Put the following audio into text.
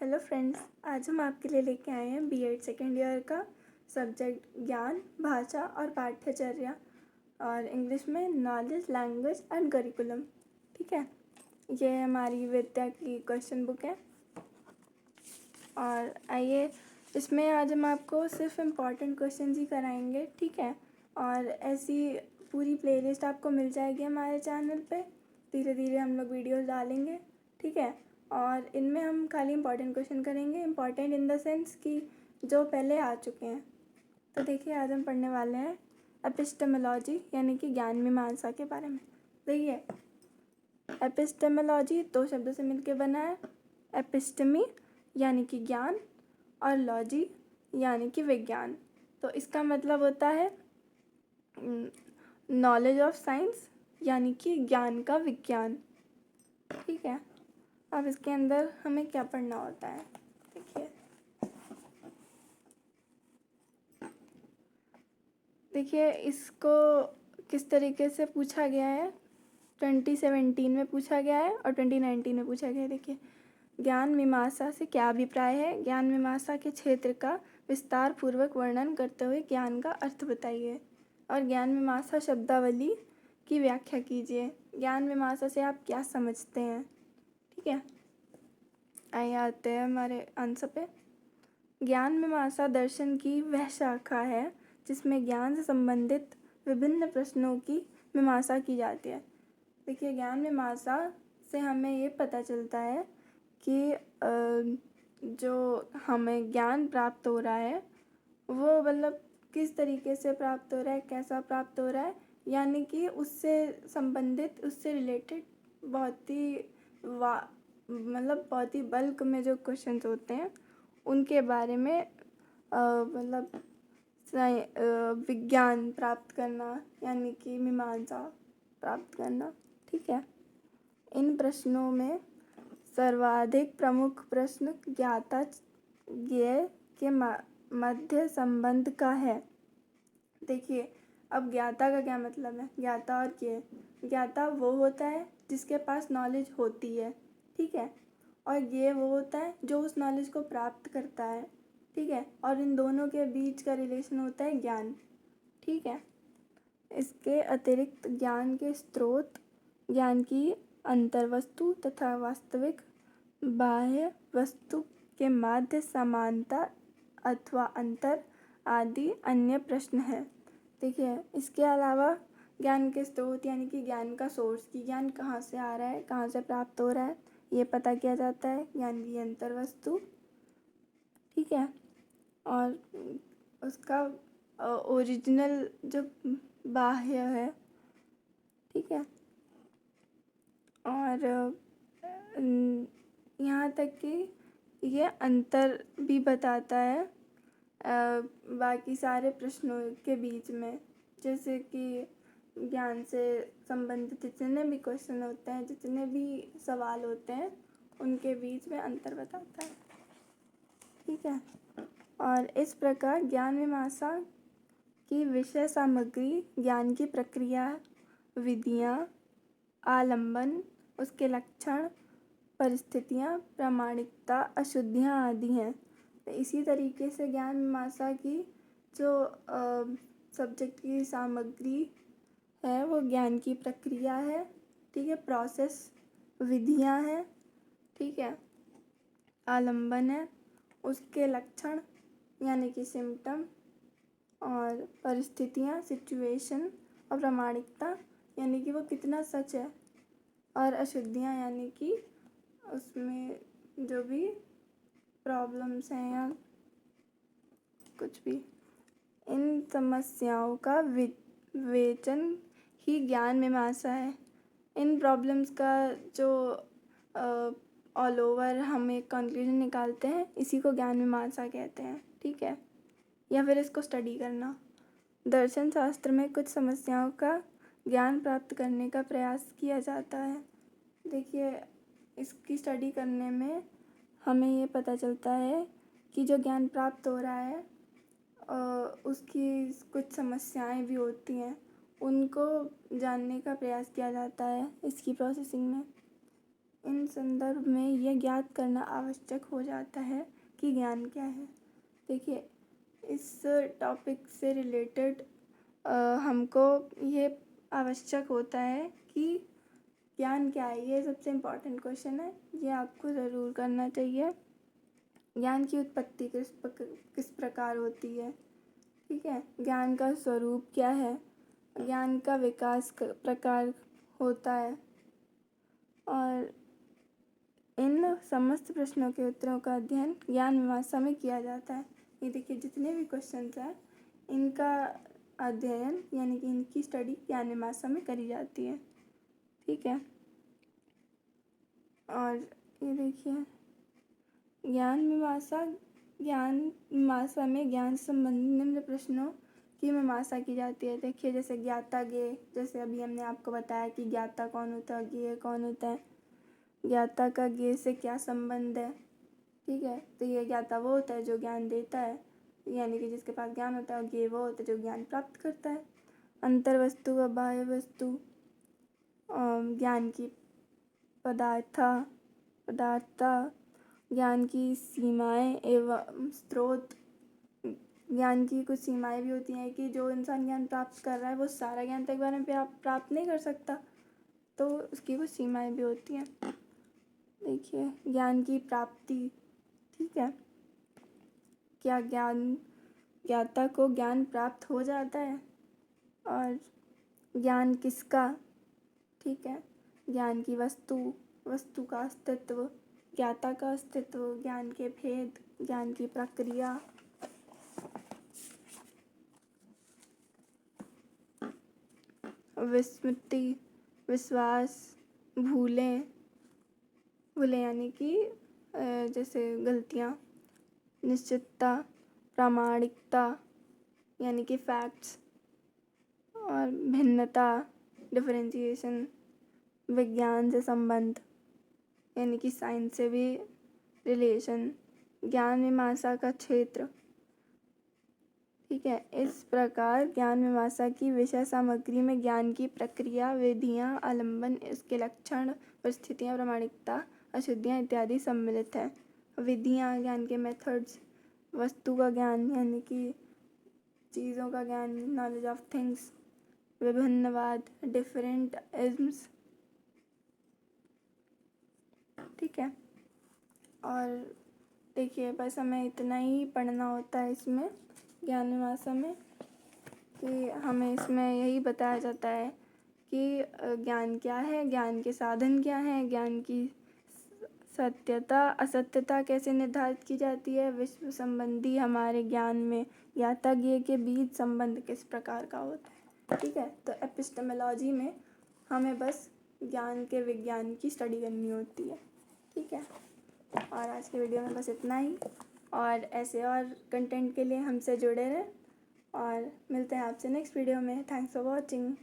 Hello friends, आज हम आपके लिए लेके आए हैं बीएड सेकेंड ईयर का सब्जेक्ट ज्ञान, भाषा और पाठ्यचर्या और इंग्लिश में नॉलेज, लैंग्वेज एंड करिकुलम। ठीक है, ये हमारी विद्या की क्वेश्चन बुक है। और आइए, इसमें आज हम आपको सिर्फ इम्पॉर्टेंट क्वेश्चन ही कराएंगे। ठीक है, और ऐसी पूरी प्लेलिस्ट आपको मिल जाएगी हमारे चैनल पे। धीरे धीरे हम लोग वीडियोस डालेंगे। ठीक है, और इनमें हम खाली इम्पॉर्टेंट क्वेश्चन करेंगे। इम्पॉर्टेंट इन द सेंस कि जो पहले आ चुके हैं। तो देखिए, आज हम पढ़ने वाले हैं एपिस्टेमोलॉजी यानी कि ज्ञान मीमांसा के बारे में। देखिए, एपिस्टेमोलॉजी दो शब्दों से मिलकर बना है। एपिस्टेमी यानी कि ज्ञान और लॉजी यानी कि विज्ञान। तो इसका मतलब होता है नॉलेज ऑफ साइंस यानी कि ज्ञान का विज्ञान। ठीक है, अब इसके अंदर हमें क्या पढ़ना होता है। देखिए इसको किस तरीके से पूछा गया है। 2017 में पूछा गया है और 2019 में पूछा गया है। देखिए, ज्ञान मीमांसा से क्या अभिप्राय है। ज्ञान मीमांसा के क्षेत्र का विस्तार पूर्वक वर्णन करते हुए ज्ञान का अर्थ बताइए और ज्ञान मीमांसा शब्दावली की व्याख्या कीजिए। ज्ञान मीमांसा से आप क्या समझते हैं। ठीक है, आइए आते हैं हमारे आंसर पे। ज्ञान मीमांसा दर्शन की वह शाखा है जिसमें ज्ञान से संबंधित विभिन्न प्रश्नों की मीमांसा की जाती है। देखिए, ज्ञान मीमांसा से हमें ये पता चलता है कि जो हमें ज्ञान प्राप्त हो रहा है वो मतलब किस तरीके से प्राप्त हो रहा है, कैसा प्राप्त हो रहा है, यानी कि उससे संबंधित, उससे रिलेटेड बहुत ही बहुत ही बल्क में जो क्वेश्चंस होते हैं उनके बारे में मतलब विज्ञान प्राप्त करना यानी कि मीमांसा प्राप्त करना। ठीक है, इन प्रश्नों में सर्वाधिक प्रमुख प्रश्न ज्ञाता ज्ञेय के मध्य संबंध का है। देखिए, अब ज्ञाता का क्या मतलब है। ज्ञाता और ज्ञेय, ज्ञाता वो होता है जिसके पास नॉलेज होती है। ठीक है, और ज्ञेय वो होता है जो उस नॉलेज को प्राप्त करता है। ठीक है, और इन दोनों के बीच का रिलेशन होता है ज्ञान। ठीक है, इसके अतिरिक्त ज्ञान के स्रोत, ज्ञान की अंतर्वस्तु तथा वास्तविक बाह्य वस्तु के मध्य समानता अथवा अंतर आदि अन्य प्रश्न हैं। देखिए, इसके अलावा ज्ञान के स्रोत यानी कि ज्ञान का सोर्स, कि ज्ञान कहाँ से आ रहा है, कहाँ से प्राप्त हो रहा है, ये पता किया जाता है। ज्ञान की अंतर्वस्तु, ठीक है, और उसका ओरिजिनल जो बाह्य है। ठीक है, और यहाँ तक कि ये अंतर भी बताता है बाकी सारे प्रश्नों के बीच में। जैसे कि ज्ञान से संबंधित जितने भी क्वेश्चन होते हैं, जितने भी सवाल होते हैं, उनके बीच में अंतर बताता है। ठीक है, और इस प्रकार ज्ञान मीमांसा की विषय सामग्री ज्ञान की प्रक्रिया, विधियाँ, आलंबन, उसके लक्षण, परिस्थितियाँ, प्रामाणिकता, अशुद्धियाँ आदि हैं। तो इसी तरीके से ज्ञान मीमांसा की जो सब्जेक्ट की सामग्री है वो ज्ञान की प्रक्रिया है। ठीक है, प्रोसेस, विधियाँ हैं। ठीक है, आलंबन है, उसके लक्षण यानी कि सिम्टम, और परिस्थितियाँ, सिचुएशन, और प्रामाणिकता यानी कि वो कितना सच है, और अशुद्धियाँ यानी कि उसमें जो भी प्रॉब्लम्स हैं या कुछ भी। इन समस्याओं का विवेचन ही ज्ञान मीमांसा है। इन प्रॉब्लम्स का जो ऑल ओवर हम एक कंक्लूजन निकालते हैं, इसी को ज्ञान मीमांसा कहते हैं। ठीक है, या फिर इसको स्टडी करना। दर्शन शास्त्र में कुछ समस्याओं का ज्ञान प्राप्त करने का प्रयास किया जाता है। देखिए, इसकी स्टडी करने में हमें ये पता चलता है कि जो ज्ञान प्राप्त हो रहा है उसकी कुछ समस्याएं भी होती हैं, उनको जानने का प्रयास किया जाता है इसकी प्रोसेसिंग में। इन संदर्भ में यह ज्ञात करना आवश्यक हो जाता है कि ज्ञान क्या है। देखिए, इस टॉपिक से रिलेटेड हमको ये आवश्यक होता है कि ज्ञान क्या है। ये सबसे इम्पोर्टेंट क्वेश्चन है, ये आपको ज़रूर करना चाहिए। ज्ञान की उत्पत्ति किस प्रकार होती है, ठीक है। ज्ञान का स्वरूप क्या है, ज्ञान का विकास प्रकार होता है, और इन समस्त प्रश्नों के उत्तरों का अध्ययन ज्ञान मीमांसा में किया जाता है। ये देखिए, जितने भी क्वेश्चंस हैं इनका अध्ययन यानी कि इनकी स्टडी ज्ञान मीमांसा में करी जाती है, ठीक है। और ये देखिए, ज्ञान मीमांसा में ज्ञान से संबंधित निम्न प्रश्नों की मीमांसा की जाती है। देखिए, जैसे ज्ञाता ज्ञेय, जैसे अभी हमने आपको बताया कि ज्ञाता कौन होता है, ज्ञेय कौन होता है, ज्ञाता का ज्ञेय से क्या संबंध है, ठीक है। तो ये ज्ञाता वो होता है जो ज्ञान देता है, यानी कि जिसके पास ज्ञान होता है, और ज्ञेय वो होता है जो ज्ञान प्राप्त करता है। अंतर वस्तु व बाह्य वस्तु, ज्ञान की पदार्थता, ज्ञान की सीमाएं एवं स्रोत। ज्ञान की कुछ सीमाएं भी होती हैं कि जो इंसान ज्ञान प्राप्त कर रहा है वो सारा ज्ञान तो एक बार में प्राप्त नहीं कर सकता, तो उसकी कुछ सीमाएं भी होती हैं। देखिए, ज्ञान की प्राप्ति, ठीक है। क्या ज्ञाता को ज्ञान प्राप्त हो जाता है, और ज्ञान किसका, ठीक है। ज्ञान की वस्तु का अस्तित्व, ज्ञाता का अस्तित्व, ज्ञान के भेद, ज्ञान की प्रक्रिया, विस्मृति, विश्वास, भूलें यानी कि जैसे गलतियाँ, निश्चितता, प्रामाणिकता यानी कि फैक्ट्स, और भिन्नता, डिफरेंशिएशन, विज्ञान से संबंध यानी कि साइंस से भी रिलेशन, ज्ञान मीमांसा का क्षेत्र, ठीक है। इस प्रकार ज्ञान मीमांसा की विषय सामग्री में ज्ञान की प्रक्रिया, विधियाँ, आलम्बन, इसके लक्षण, परिस्थितियाँ, प्रामाणिकता, अशुद्धियाँ इत्यादि सम्मिलित है। विधियाँ, ज्ञान के मेथड्स, वस्तु का ज्ञान यानी कि चीज़ों का ज्ञान, नॉलेज ऑफ थिंग्स, विभिन्नवाद, डिफरेंट इज्म्स, ठीक है। और देखिए, बस हमें इतना ही पढ़ना होता है इसमें ज्ञान मीमांसा में, कि हमें इसमें यही बताया जाता है कि ज्ञान क्या है, ज्ञान के साधन क्या हैं, ज्ञान की सत्यता असत्यता कैसे निर्धारित की जाती है, विश्व संबंधी हमारे ज्ञान में ज्ञाता ज्ञेय के बीच संबंध किस प्रकार का होता है, ठीक है। तो एपिस्टेमोलॉजी में हमें बस ज्ञान के विज्ञान की स्टडी करनी होती है, ठीक है। और आज के वीडियो में बस इतना ही, और ऐसे और कंटेंट के लिए हमसे जुड़े रहें, और मिलते हैं आपसे नेक्स्ट वीडियो में। Thanks for watching.